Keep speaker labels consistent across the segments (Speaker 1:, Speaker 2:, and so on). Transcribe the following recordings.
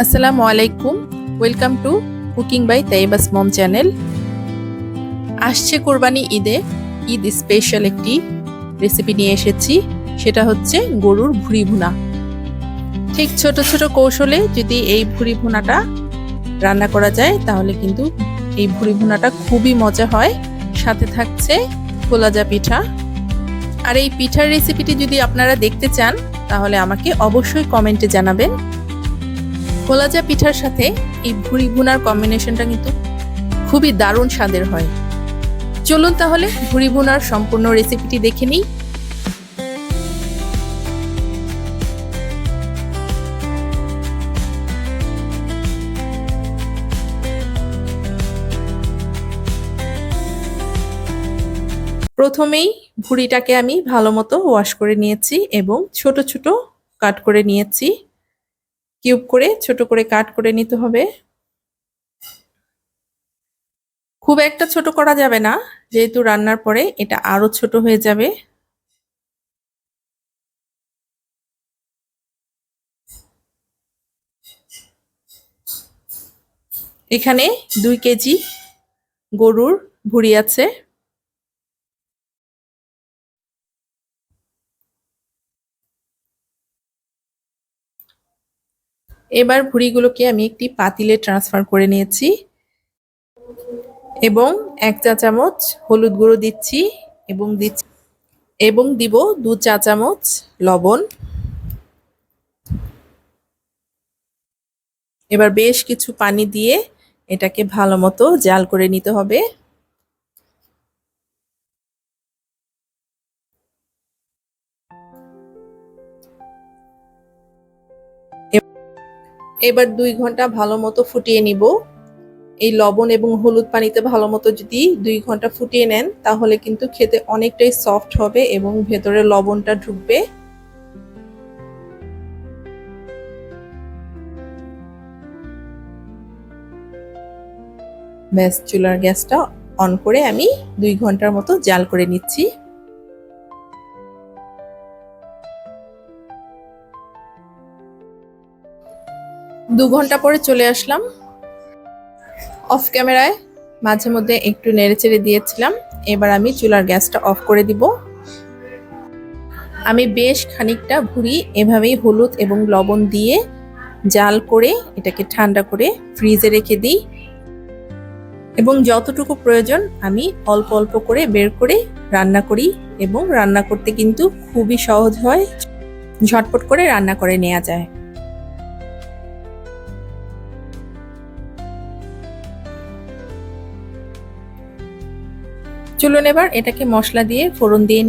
Speaker 1: আসসালামু আলাইকুম, welcome to cooking by Taiba's mom channel. আসছে কোরবানি ঈদে ঈদ স্পেশাল একটি রেসিপি নিয়ে এসেছি, সেটা হচ্ছে গরুর ভুঁড়ি ভুনা। ঠিক ছোট ছোট কৌশলে যদি এই ভুঁড়ি ভুনাটা রান্না করা যায় তাহলে কিন্তু এই ভুঁড়ি ভুনাটা খুবই মজা হয়। সাথে থাকছে খোলাজা পিঠা। আর এই পিঠার রেসিপিটি যদি আপনারা দেখতে চান তাহলে আমাকে অবশ্যই কমেন্টে জানাবেন। খোলাজা পিঠার সাথে এই ভুঁড়ি ভুনার কম্বিনেশনটা কিন্তু খুবই দারুণ স্বাদের হয়। চলুন তাহলে ভুঁড়ি ভুনার সম্পূর্ণ রেসিপিটি দেখে নিই। প্রথমেই ভুঁড়িটাকে আমি ভালো মতো ওয়াশ করে নিয়েছি এবং ছোট ছোট কাট করে নিয়েছি। কিউব করে ছোট করে কাট করে নিতে হবে। খুব একটা ছোট করা যাবে না, যেহেতু রান্নার পরে এটা আরো ছোট হয়ে যাবে। এখানে 2 কেজি গরুর ভুঁড়ি আছে। এবার ভুঁড়িগুলোকে আমি একটি পাতিলে ট্রান্সফার করে নিয়েছি এবং 1 চা চামচ হলুদ গুঁড়ো দিচ্ছি এবং দিব 2 চা চামচ লবণ। এবার বেশ কিছু পানি দিয়ে এটাকে ভালো মতো জাল করে নিতে হবে। এবার 2 ঘন্টা ভালো মতো ফুটিয়ে নিব। এই লবণ এবং হলুদ পানিতে ভালো মতো যদি 2 ঘন্টা ফুটিয়ে নেন তাহলে কিন্তু খেতে অনেকটাই সফট হবে এবং ভেতরে লবণটা ঢুকবে। ব্যাস, চুলার গ্যাসটা অন করে আমি 2 ঘন্টার মতো জাল করে নিচ্ছি। 2 ঘন্টা পরে চলে আসলাম। অফ ক্যামেরায় মাঝে মধ্যে একটু নেড়েচেড়ে দিয়েছিলাম। এবার আমি চুলার গ্যাসটা অফ করে দিব। আমি বেশ খানিকটা ভুঁড়ি এভাবেই হলুদ এবং লবণ দিয়ে জাল করে এটাকে ঠান্ডা করে ফ্রিজে রেখে দিই এবং যতটুকু প্রয়োজন আমি অল্প অল্প করে বের করে রান্না করি এবং রান্না করতে কিন্তু খুবই সহজ হয়, ঝটপট করে রান্না করে নেওয়া যায়। চলুন এবার এটাকে মশলা দিয়ে ফোড়ন দিয়ে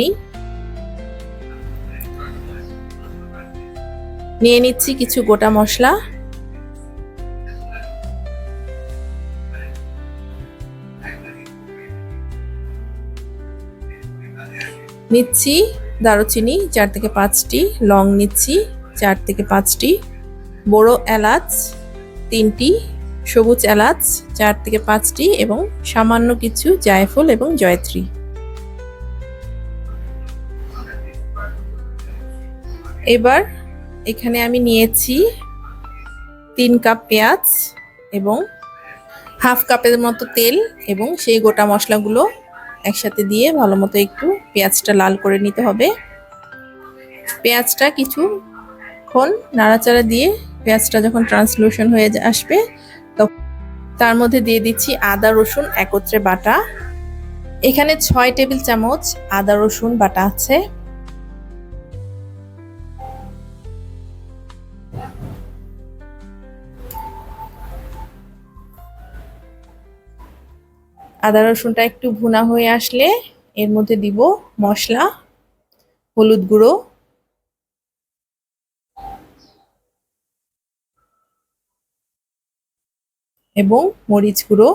Speaker 1: নিয়ে নিচ্ছি কিছু গোটা মশলা। নিচ্ছি দারুচিনি 4 থেকে 5টি, লং নিচ্ছি 4 থেকে 5টি, বড় এলাচ 3টি, সবুজ এলাচ 4 থেকে 5টি এবং সামান্য কিছু জায়ফল এবং জয়ত্রী। এবার এখানে আমি নিয়েছি 3 কাপ পেঁয়াজ এবং হাফ কাপের মতো তেল এবং সেই গোটা মশলাগুলো একসাথে দিয়ে ভালো মতো একটু পেঁয়াজটা লাল করে নিতে হবে। পেঁয়াজটা কিছুক্ষণ নাড়াচাড়া দিয়ে পেঁয়াজটা যখন ট্রান্সলুশন হয়ে আসবে তখন তার মধ্যে দিয়ে দিচ্ছি আদা রসুন একত্রে বাটা। এখানে 6 টেবিল চামচ আদা রসুন বাটা আছে। আদা রসুনটা একটু ভুনা হয়ে আসলে এর মধ্যে দিব মশলা, হলুদ গুঁড়ো, এবং মরিচ গুঁড়ো।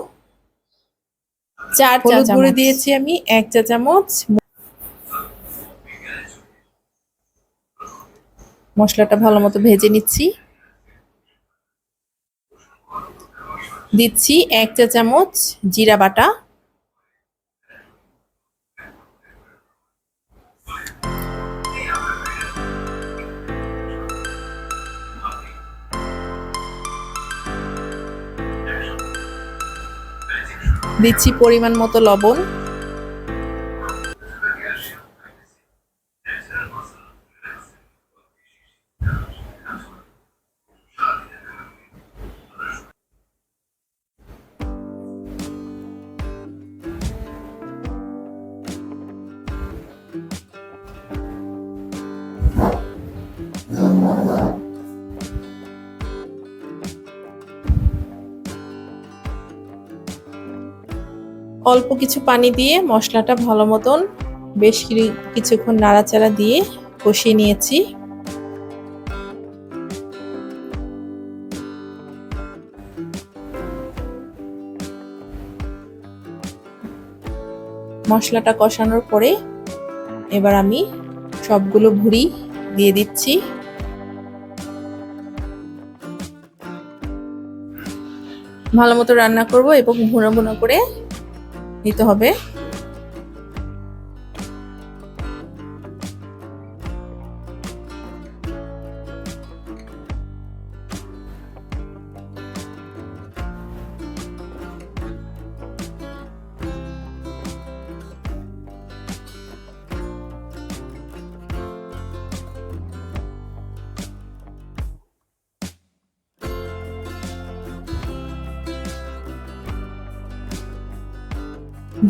Speaker 1: হলুদ গুঁড়ো দিয়েছি আমি 1 চা চামচ। মশলাটা ভালো মতো ভেজে নিচ্ছি। দিচ্ছি 1 চা চামচ জিরা বাটা, দিচ্ছি পরিমাণ মতো লবণ, অল্প কিছু পানি দিয়ে মশলাটা ভালো মতন বেশ কিছুক্ষণ নাড়াচাড়া দিয়ে কষিয়ে নিয়েছি। মশলাটা কষানোর পরে এবার আমি সবগুলো ভুঁড়ি দিয়ে দিচ্ছি। ভালো মতো রান্না করব এবং ভুনা ভুনা করে নিতে হবে।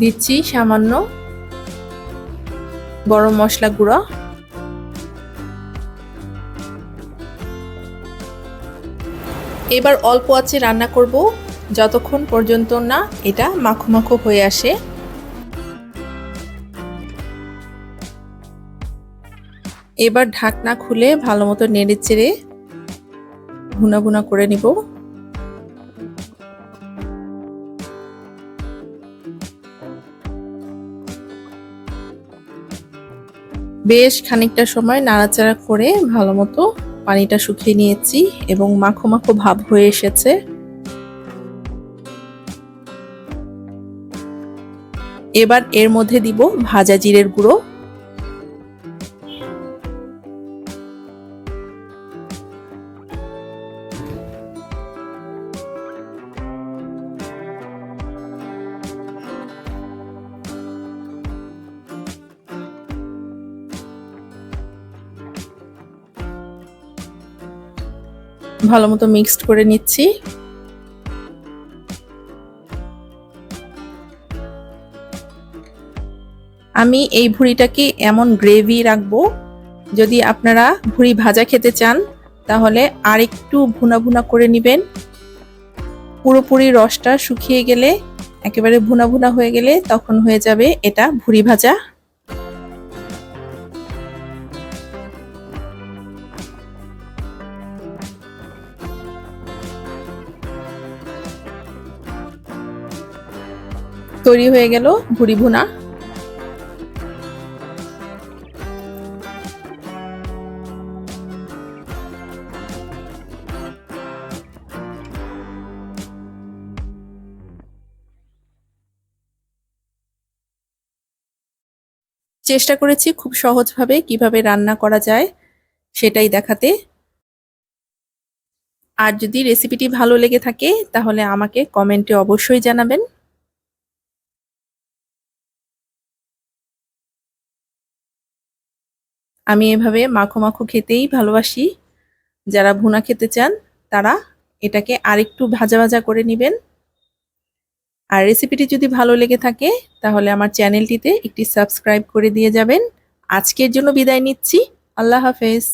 Speaker 1: দিচ্ছি সামান্য গরম মশলা গুঁড়া, এবার অল্প আঁচে রান্না করব যতক্ষণ পর্যন্ত না এটা মাখো মাখো হয়ে আসে। এবার ঢাকনা খুলে ভালো মতো নেড়ে চেড়ে ভুনা ভুনা করে নিব। বেশ খানিকটা সময় নাড়াচাড়া করে ভালো মতো পানিটা শুকিয়ে নিয়েছি এবং মাখো মাখো ভাব হয়ে এসেছে। এবার এর মধ্যে দিব ভাজা জিরের গুঁড়ো, ভালো মতো মিক্সড করে নিচ্ছি। আমি এই ভুঁড়িটাকে এমন গ্রেভি রাখবো, যদি আপনারা ভুঁড়ি ভাজা খেতে চান তাহলে আর একটু ভুনা ভুনা করে নেবেন। পুরোপুরি রসটা শুকিয়ে গেলে, একেবারে ভুনা ভুনা হয়ে গেলে তখন হয়ে যাবে এটা ভুঁড়ি ভাজা। তৈরি হয়ে গেল ভুঁড়ি ভুনা। চেষ্টা করেছি খুব সহজভাবে কিভাবে রান্না করা যায় সেটাই দেখাতে। আর যদি রেসিপিটি ভালো লেগে থাকে তাহলে আমাকে কমেন্টে অবশ্যই জানাবেন। আমি এভাবে মাখো মাখো খেতেই ভালোবাসি। যারা ভুনা খেতে চান তারা এটাকে আরেকটু ভাজা ভাজা করে নেবেন। আর রেসিপিটি যদি ভালো লেগে থাকে তাহলে আমার চ্যানেলটিতে একটি সাবস্ক্রাইব করে দিয়ে যাবেন। আজকের জন্য বিদায় নিচ্ছি। আল্লাহ হাফেজ।